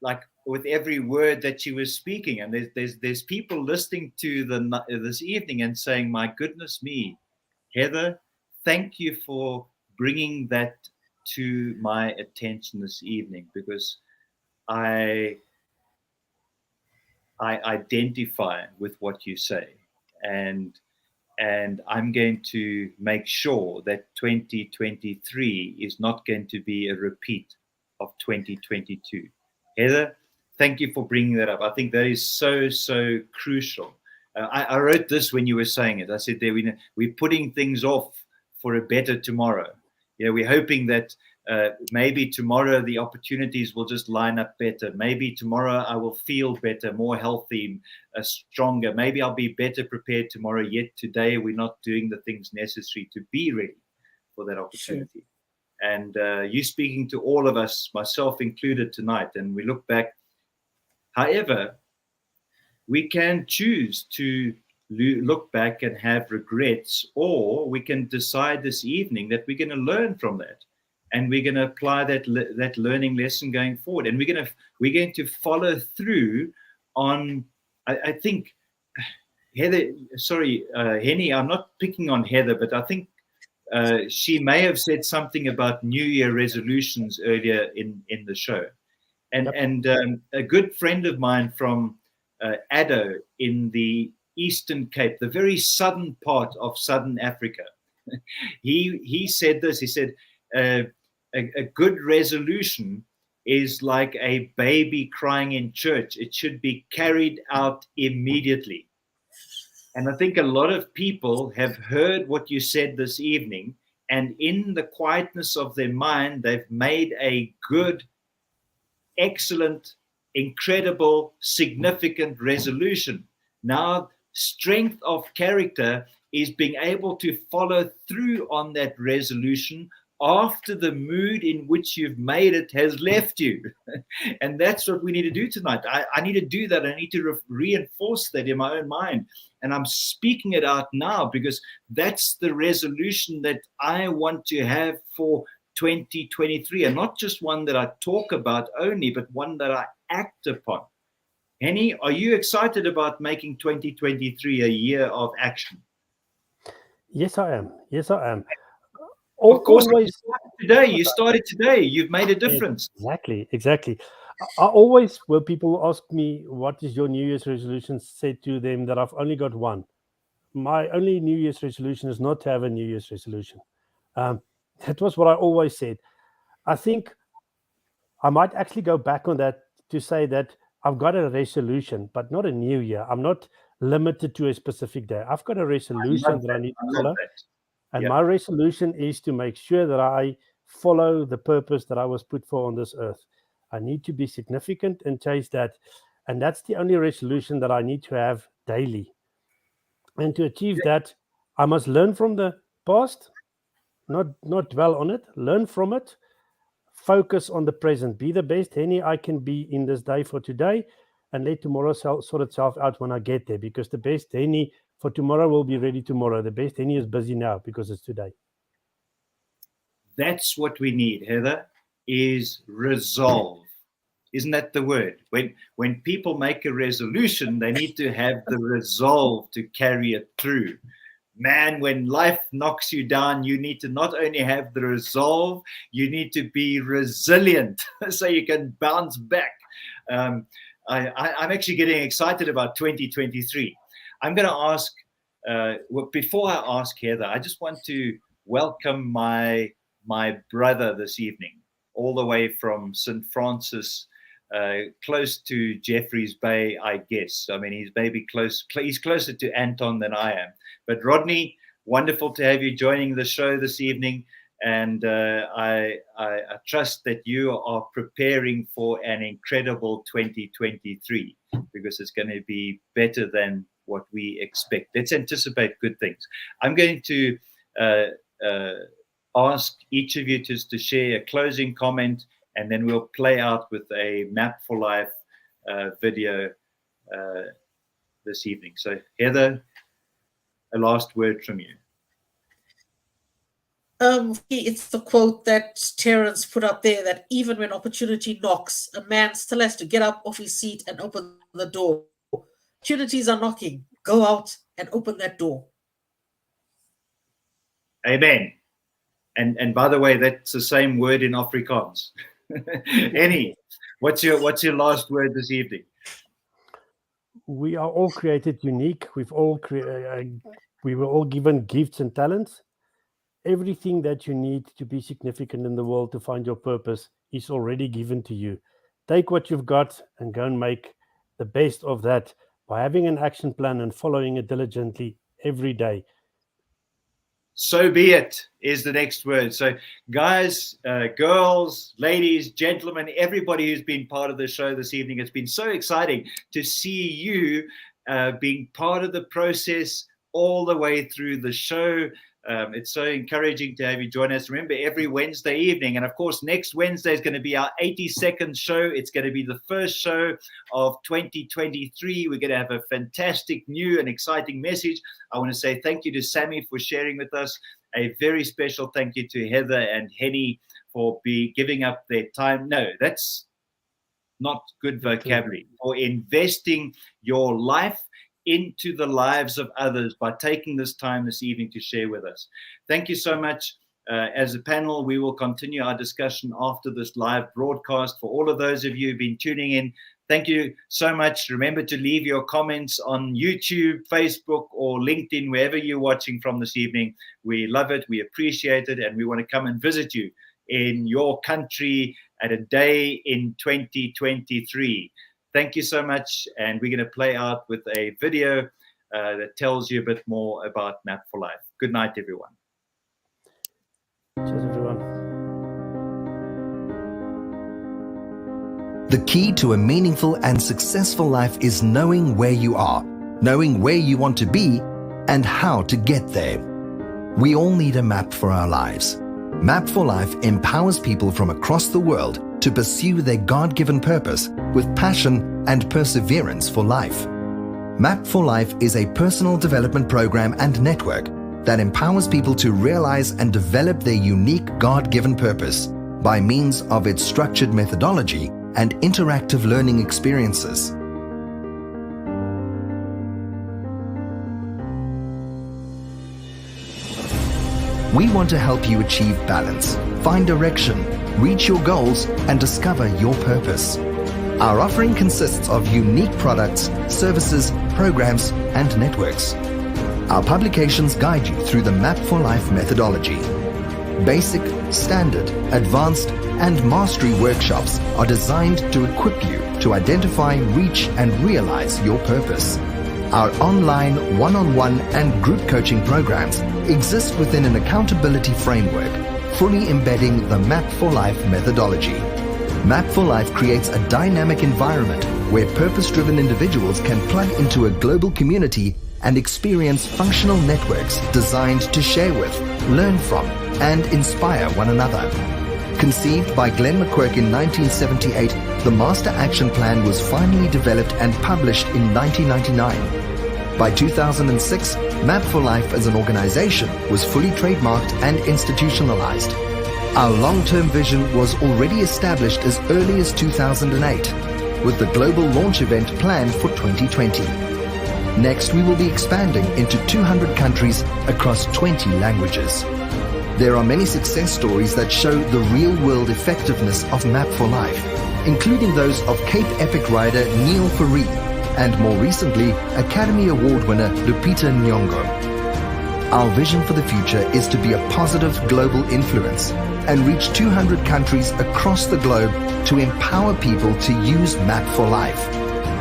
like with every word that she was speaking. And there's people listening to this evening and saying, "My goodness me, Heather, thank you for bringing that to my attention this evening, because I identify with what you say, and I'm going to make sure that 2023 is not going to be a repeat of 2022. Heather, thank you for bringing that up. I think that is so crucial. I wrote this when you were saying it. I said there, we're putting things off for a better tomorrow. You know, we're hoping that maybe tomorrow the opportunities will just line up better. Maybe tomorrow I will feel better, more healthy, stronger. Maybe I'll be better prepared tomorrow. Yet today we're not doing the things necessary to be ready for that opportunity. Sure. And you speaking to all of us, myself included tonight, and we look back. However, we can choose to look back and have regrets, or we can decide this evening that we're going to learn from that. And we're going to apply that learning lesson going forward, and we're going to follow through on. I think Heather, sorry, Henny, I'm not picking on Heather, but I think she may have said something about New Year resolutions earlier in the show, and a good friend of mine from Addo in the Eastern Cape, the very southern part of Southern Africa, he said this. He said. A good resolution is like a baby crying in church. It should be carried out immediately. And I think a lot of people have heard what you said this evening, and in the quietness of their mind, they've made a good, excellent, incredible, significant resolution. Now, strength of character is being able to follow through on that resolution after the mood in which you've made it has left you. And that's what we need to do tonight. I need to do that. I need to reinforce that in my own mind. And I'm speaking it out now because that's the resolution that I want to have for 2023. And not just one that I talk about only, but one that I act upon. Henny, are you excited about making 2023 a year of action? Yes, I am. Yes, I am. Of course, you started today. You've made a difference. Exactly. I always, when people ask me, what is your New Year's resolution, say to them that I've only got one. My only New Year's resolution is not to have a New Year's resolution. That was what I always said. I think I might actually go back on that to say that I've got a resolution, but not a new year. I'm not limited to a specific day. I've got a resolution that I need to follow. And my resolution is to make sure that I follow the purpose that I was put for on this earth. I need to be significant and chase that. And that's the only resolution that I need to have daily. And to achieve that, I must learn from the past, not dwell on it, learn from it, focus on the present, be the best Henny I can be in this day for today, and let tomorrow sort itself out when I get there, because the best Henny for tomorrow will be ready tomorrow. The best Henny is busy now because it's today. That's what we need, Heather, is resolve. Isn't that the word? When people make a resolution, they need to have the resolve to carry it through. Man, when life knocks you down, you need to not only have the resolve, you need to be resilient so you can bounce back. I'm actually getting excited about 2023. I'm going to ask, before I ask Heather, I just want to welcome my brother this evening, all the way from St. Francis, close to Jeffreys Bay, I guess. I mean, he's maybe he's closer to Anton than I am. But Rodney, wonderful to have you joining the show this evening. And I trust that you are preparing for an incredible 2023, because it's going to be better than what we expect. Let's anticipate good things. I'm going to ask each of you to share a closing comment, and then we'll play out with a Map for Life video this evening. So, Heather, a last word from you. It's the quote that Terence put up there, that even when opportunity knocks, a man still has to get up off his seat and open the door. Opportunities are knocking. Go out and open that door. Amen. And by the way, that's the same word in Afrikaans. Henny, what's your last word this evening? We are all created unique. We were all given gifts and talents. Everything that you need to be significant in the world, to find your purpose, is already given to you. Take what you've got and go and make the best of that by having an action plan and following it diligently every day. So be it is the next word. So guys, girls, ladies, gentlemen, everybody who's been part of the show this evening, it's been so exciting to see you being part of the process all the way through the show. It's so encouraging to have you join us. Remember, every Wednesday evening, and of course, next Wednesday is going to be our 82nd show. It's going to be the first show of 2023. We're going to have a fantastic new and exciting message. I want to say thank you to Sammie for sharing with us. A very special thank you to Heather and Henny for giving up their time. No, that's not good vocabulary. For investing your life into the lives of others by taking this time this evening to share with us. Thank you so much. As a panel, we will continue our discussion after this live broadcast. For all of those of you who've been tuning in, thank you so much. Remember to leave your comments on YouTube, Facebook, or LinkedIn, wherever you're watching from this evening. We love it, we appreciate it, and we want to come and visit you in your country at a day in 2023. Thank you so much, and we're going to play out with a video that tells you a bit more about Map for Life. Good night, everyone. Cheers, everyone. The key to a meaningful and successful life is knowing where you are, knowing where you want to be, and how to get there. We all need a map for our lives. Map for Life empowers people from across the world to pursue their God-given purpose with passion and perseverance for life. Map for Life is a personal development program and network that empowers people to realize and develop their unique God-given purpose by means of its structured methodology and interactive learning experiences. We want to help you achieve balance, find direction, reach your goals, and discover your purpose. Our offering consists of unique products, services, programs, and networks. Our publications guide you through the Map for Life methodology. Basic, standard, advanced, and mastery workshops are designed to equip you to identify, reach, and realize your purpose. Our online, one-on-one, and group coaching programs exist within an accountability framework, fully embedding the Map for Life methodology. Map for Life creates a dynamic environment where purpose-driven individuals can plug into a global community and experience functional networks designed to share with, learn from, and inspire one another. Conceived by Glenn McQuirk in 1978, the Master Action Plan was finally developed and published in 1999. By 2006, Map for Life as an organization was fully trademarked and institutionalized. Our long-term vision was already established as early as 2008, with the global launch event planned for 2020. Next, we will be expanding into 200 countries across 20 languages. There are many success stories that show the real-world effectiveness of Map for Life, including those of Cape Epic rider Ndhlovu and more recently, Academy Award winner Lupita Nyong'o. Our vision for the future is to be a positive global influence and reach 200 countries across the globe to empower people to use Map for Life,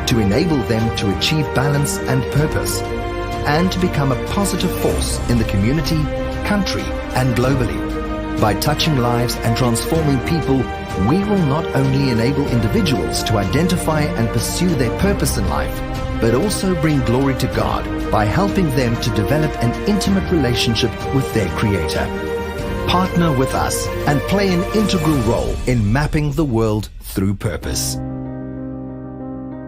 to enable them to achieve balance and purpose, and to become a positive force in the community, country, and globally. By touching lives and transforming people, we will not only enable individuals to identify and pursue their purpose in life, but also bring glory to God by helping them to develop an intimate relationship with their Creator. Partner with us and play an integral role in mapping the world through purpose.